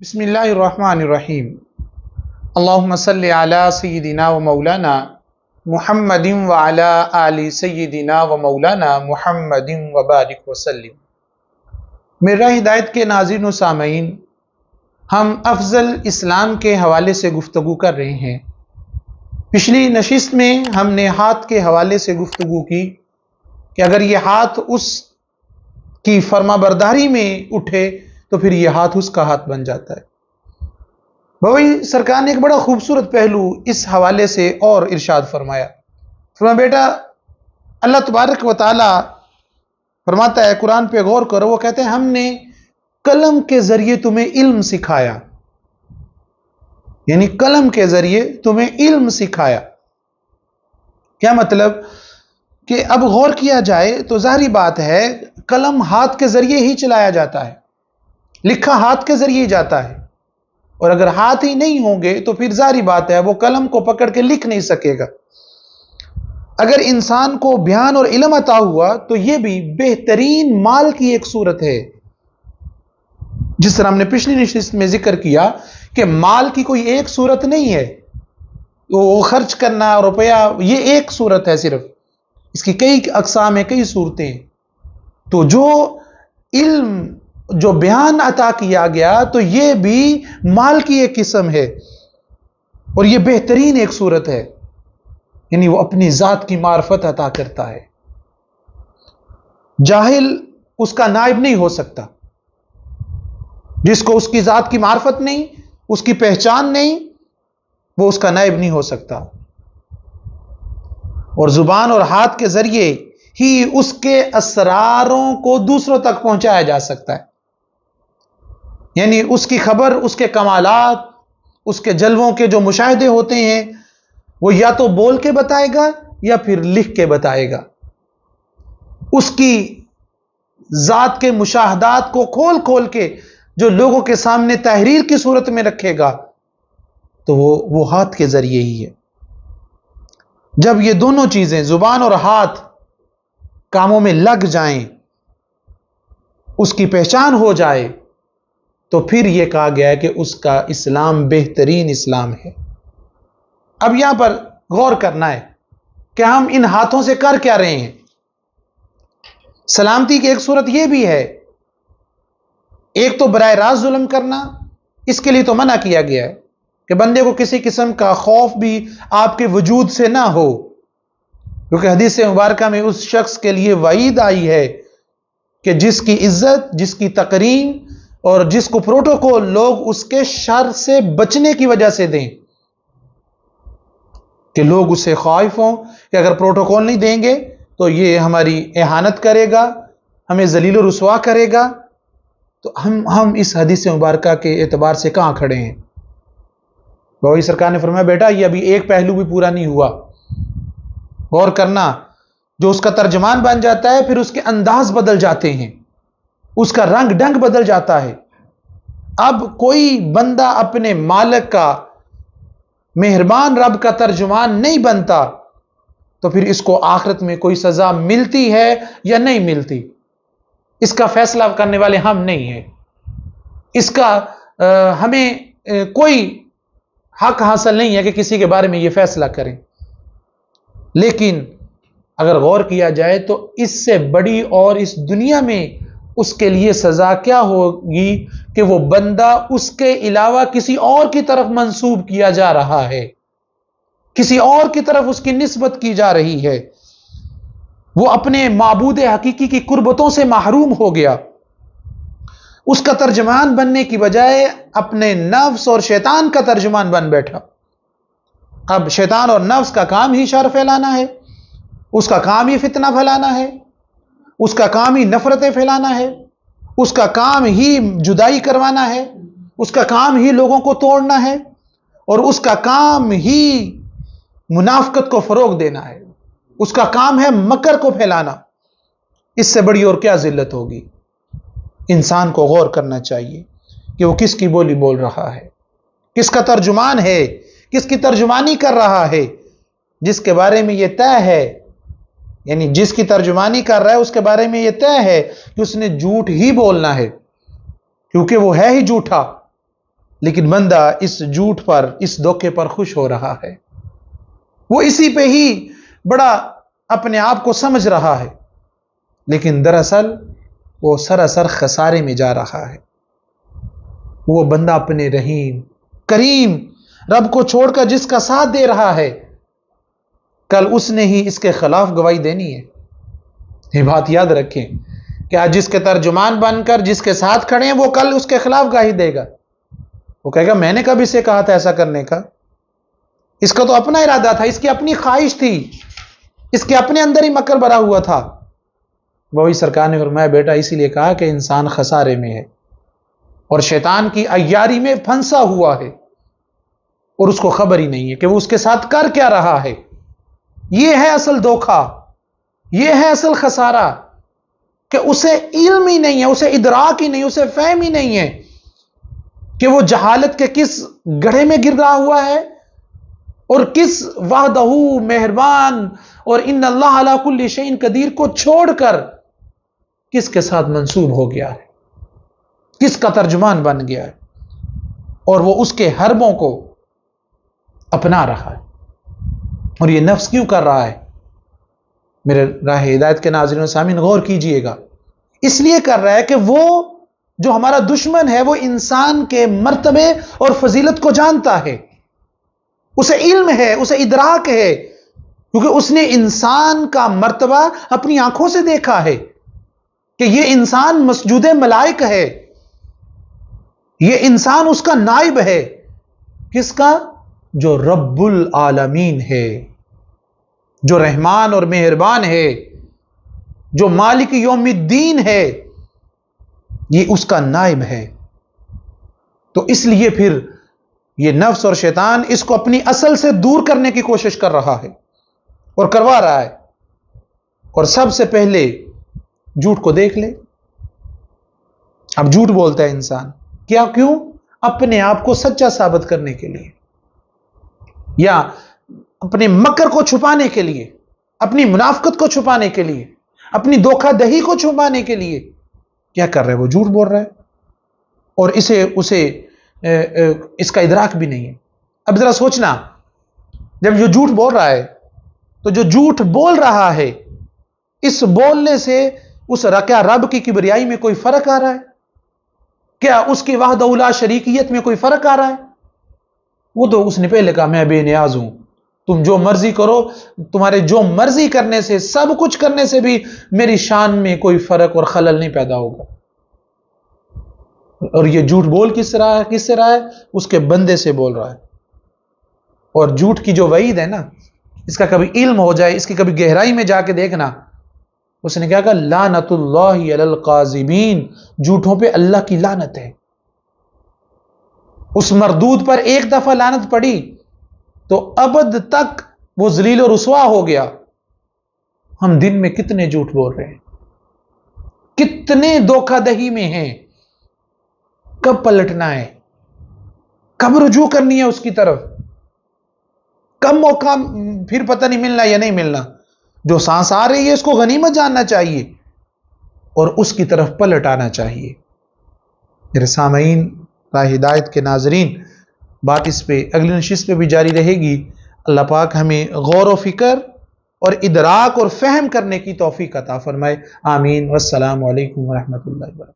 بسم اللہ الرحمن الرحیم اللہم صلی علی سیدنا و مولانا محمد وعلی آل سیدنا و مولانا محمد وبارک وسلم۔ میرا ہدایت کے ناظرین و سامعین، ہم افضل اسلام کے حوالے سے گفتگو کر رہے ہیں۔ پچھلی نشست میں ہم نے ہاتھ کے حوالے سے گفتگو کی کہ اگر یہ ہاتھ اس کی فرما برداری میں اٹھے تو پھر یہ ہاتھ اس کا ہاتھ بن جاتا ہے۔ بھائی سرکار نے ایک بڑا خوبصورت پہلو اس حوالے سے اور ارشاد فرمایا بیٹا اللہ تبارک و تعالی فرماتا ہے، قرآن پہ غور کرو، وہ کہتے ہیں ہم نے قلم کے ذریعے تمہیں علم سکھایا، یعنی قلم کے ذریعے تمہیں علم سکھایا۔ کیا مطلب کہ اب غور کیا جائے تو ظاہری بات ہے قلم ہاتھ کے ذریعے ہی چلایا جاتا ہے، لکھا ہاتھ کے ذریعے ہی جاتا ہے، اور اگر ہاتھ ہی نہیں ہوں گے تو پھر ظاہری بات ہے وہ قلم کو پکڑ کے لکھ نہیں سکے گا۔ اگر انسان کو بیان اور علم عطا ہوا تو یہ بھی بہترین مال کی ایک صورت ہے، جس طرح ہم نے پچھلی نشست میں ذکر کیا کہ مال کی کوئی ایک صورت نہیں ہے، وہ خرچ کرنا روپیہ یہ ایک صورت ہے، صرف اس کی کئی اقسام ہیں، کئی صورتیں ہیں۔ تو جو علم جو بیان عطا کیا گیا تو یہ بھی مال کی ایک قسم ہے، اور یہ بہترین ایک صورت ہے، یعنی وہ اپنی ذات کی معرفت عطا کرتا ہے۔ جاہل اس کا نائب نہیں ہو سکتا، جس کو اس کی ذات کی معرفت نہیں، اس کی پہچان نہیں، وہ اس کا نائب نہیں ہو سکتا۔ اور زبان اور ہاتھ کے ذریعے ہی اس کے اسراروں کو دوسروں تک پہنچایا جا سکتا ہے، یعنی اس کی خبر، اس کے کمالات، اس کے جلووں کے جو مشاہدے ہوتے ہیں وہ یا تو بول کے بتائے گا یا پھر لکھ کے بتائے گا۔ اس کی ذات کے مشاہدات کو کھول کھول کے جو لوگوں کے سامنے تحریر کی صورت میں رکھے گا تو وہ ہاتھ کے ذریعے ہی ہے۔ جب یہ دونوں چیزیں زبان اور ہاتھ کاموں میں لگ جائیں، اس کی پہچان ہو جائے، تو پھر یہ کہا گیا ہے کہ اس کا اسلام بہترین اسلام ہے۔ اب یہاں پر غور کرنا ہے کہ ہم ان ہاتھوں سے کر کیا رہے ہیں۔ سلامتی کی ایک صورت یہ بھی ہے، ایک تو براہ راست ظلم کرنا، اس کے لیے تو منع کیا گیا ہے کہ بندے کو کسی قسم کا خوف بھی آپ کے وجود سے نہ ہو، کیونکہ حدیث مبارکہ میں اس شخص کے لیے وعید آئی ہے کہ جس کی عزت، جس کی تکریم اور جس کو پروٹوکول لوگ اس کے شر سے بچنے کی وجہ سے دیں، کہ لوگ اس سے خائف ہوں کہ اگر پروٹوکول نہیں دیں گے تو یہ ہماری اہانت کرے گا، ہمیں ذلیل و رسوا کرے گا، تو ہم اس حدیث مبارکہ کے اعتبار سے کہاں کھڑے ہیں؟ وہی سرکار نے فرمایا بیٹا یہ ابھی ایک پہلو بھی پورا نہیں ہوا، غور کرنا۔ جو اس کا ترجمان بن جاتا ہے پھر اس کے انداز بدل جاتے ہیں، اس کا رنگ ڈنگ بدل جاتا ہے۔ اب کوئی بندہ اپنے مالک کا، مہربان رب کا ترجمان نہیں بنتا تو پھر اس کو آخرت میں کوئی سزا ملتی ہے یا نہیں ملتی، اس کا فیصلہ کرنے والے ہم نہیں ہیں، اس کا ہمیں کوئی حق حاصل نہیں ہے کہ کسی کے بارے میں یہ فیصلہ کریں۔ لیکن اگر غور کیا جائے تو اس سے بڑی اور اس دنیا میں اس کے لیے سزا کیا ہوگی کہ وہ بندہ اس کے علاوہ کسی اور کی طرف منسوب کیا جا رہا ہے، کسی اور کی طرف اس کی نسبت کی جا رہی ہے، وہ اپنے معبود حقیقی کی قربتوں سے محروم ہو گیا، اس کا ترجمان بننے کی بجائے اپنے نفس اور شیطان کا ترجمان بن بیٹھا۔ اب شیطان اور نفس کا کام ہی شر پھیلانا ہے، اس کا کام ہی فتنہ پھیلانا ہے، اس کا کام ہی نفرتیں پھیلانا ہے، اس کا کام ہی جدائی کروانا ہے، اس کا کام ہی لوگوں کو توڑنا ہے، اور اس کا کام ہی منافقت کو فروغ دینا ہے، اس کا کام ہے مکر کو پھیلانا۔ اس سے بڑی اور کیا ذلت ہوگی؟ انسان کو غور کرنا چاہیے کہ وہ کس کی بولی بول رہا ہے، کس کا ترجمان ہے، کس کی ترجمانی کر رہا ہے، جس کے بارے میں یہ طے ہے، یعنی جس کی ترجمانی کر رہا ہے اس کے بارے میں یہ طے ہے کہ اس نے جھوٹ ہی بولنا ہے، کیونکہ وہ ہے ہی جھوٹا۔ لیکن بندہ اس جھوٹ پر، اس دھوکے پر خوش ہو رہا ہے، وہ اسی پہ ہی بڑا اپنے آپ کو سمجھ رہا ہے، لیکن دراصل وہ سراسر خسارے میں جا رہا ہے۔ وہ بندہ اپنے رحیم کریم رب کو چھوڑ کر جس کا ساتھ دے رہا ہے، کل اس نے ہی اس کے خلاف گواہی دینی ہے۔ یہ بات یاد رکھیں کہ آج جس کے ترجمان بن کر جس کے ساتھ کھڑے ہیں، وہ کل اس کے خلاف گواہی دے گا۔ وہ کہے گا میں نے کب اسے کہا تھا ایسا کرنے کا؟ اس کا تو اپنا ارادہ تھا، اس کی اپنی خواہش تھی، اس کے اپنے اندر ہی مکر بھرا ہوا تھا۔ وہی سرکار نے فرمایا بیٹا اسی لیے کہا کہ انسان خسارے میں ہے اور شیطان کی عیاری میں پھنسا ہوا ہے، اور اس کو خبر ہی نہیں ہے کہ وہ اس کے ساتھ کر کیا رہا ہے۔ یہ ہے اصل دھوکہ، یہ ہے اصل خسارہ، کہ اسے علم ہی نہیں ہے، اسے ادراک ہی نہیں، اسے فہم ہی نہیں ہے کہ وہ جہالت کے کس گڑھے میں گر رہا ہوا ہے، اور کس وحدہ مہربان اور ان اللہ علی کل شیء قدیر کو چھوڑ کر کس کے ساتھ منسوب ہو گیا ہے، کس کا ترجمان بن گیا ہے، اور وہ اس کے حربوں کو اپنا رہا ہے۔ اور یہ نفس کیوں کر رہا ہے؟ میرے راہ ہدایت کے ناظرین و سامعین غور کیجئے گا، اس لیے کر رہا ہے کہ وہ جو ہمارا دشمن ہے وہ انسان کے مرتبے اور فضیلت کو جانتا ہے، اسے علم ہے، اسے ادراک ہے، کیونکہ اس نے انسان کا مرتبہ اپنی آنکھوں سے دیکھا ہے کہ یہ انسان مسجود ملائک ہے، یہ انسان اس کا نائب ہے۔ کس کا؟ جو رب العالمین ہے، جو رحمان اور مہربان ہے، جو مالک یوم الدین ہے، یہ اس کا نائب ہے۔ تو اس لیے پھر یہ نفس اور شیطان اس کو اپنی اصل سے دور کرنے کی کوشش کر رہا ہے اور کروا رہا ہے۔ اور سب سے پہلے جھوٹ کو دیکھ لے، اب جھوٹ بولتا ہے انسان، کیوں؟ اپنے آپ کو سچا ثابت کرنے کے لیے، یا اپنے مکر کو چھپانے کے لیے، اپنی منافقت کو چھپانے کے لیے، اپنی دھوکہ دہی کو چھپانے کے لیے کیا کر رہا ہے؟ وہ جھوٹ بول رہا ہے، اور اسے اس کا ادراک بھی نہیں ہے۔ اب ذرا سوچنا، جب جو جھوٹ بول رہا ہے تو جو جھوٹ بول رہا ہے اس بولنے سے کیا رب کی کبریائی میں کوئی فرق آ رہا ہے؟ کیا اس کی وحدہ لا شریکیت میں کوئی فرق آ رہا ہے؟ وہ تو اس نے پہلے کہا میں بے نیاز ہوں، تم جو مرضی کرو، تمہارے جو مرضی کرنے سے، سب کچھ کرنے سے بھی میری شان میں کوئی فرق اور خلل نہیں پیدا ہوگا۔ اور یہ جھوٹ بول کس سے رہا ہے؟ اس کے بندے سے بول رہا ہے۔ اور جھوٹ کی جو وعید ہے نا، اس کا کبھی علم ہو جائے، اس کی کبھی گہرائی میں جا کے دیکھنا، اس نے کہا کہ لعنت اللہ علی القاذبین، جھوٹوں پہ اللہ کی لعنت ہے۔ اس مردود پر ایک دفعہ لعنت پڑی تو ابد تک وہ ذلیل و رسوا ہو گیا۔ ہم دن میں کتنے جھوٹ بول رہے ہیں، کتنے دھوکہ دہی میں ہیں، کب پلٹنا ہے، کب رجوع کرنی ہے اس کی طرف، کب موقع پھر پتہ نہیں ملنا یا نہیں ملنا۔ جو سانس آ رہی ہے اس کو غنیمت جاننا چاہیے اور اس کی طرف پلٹ آنا چاہیے۔ میرے سامعین، راہ ہدایت کے ناظرین، بات اس پہ اگلی نشست پہ بھی جاری رہے گی۔ اللہ پاک ہمیں غور و فکر اور ادراک اور فہم کرنے کی توفیق عطا فرمائے، آمین۔ والسلام علیکم ورحمۃ اللہ وبرکاتہ۔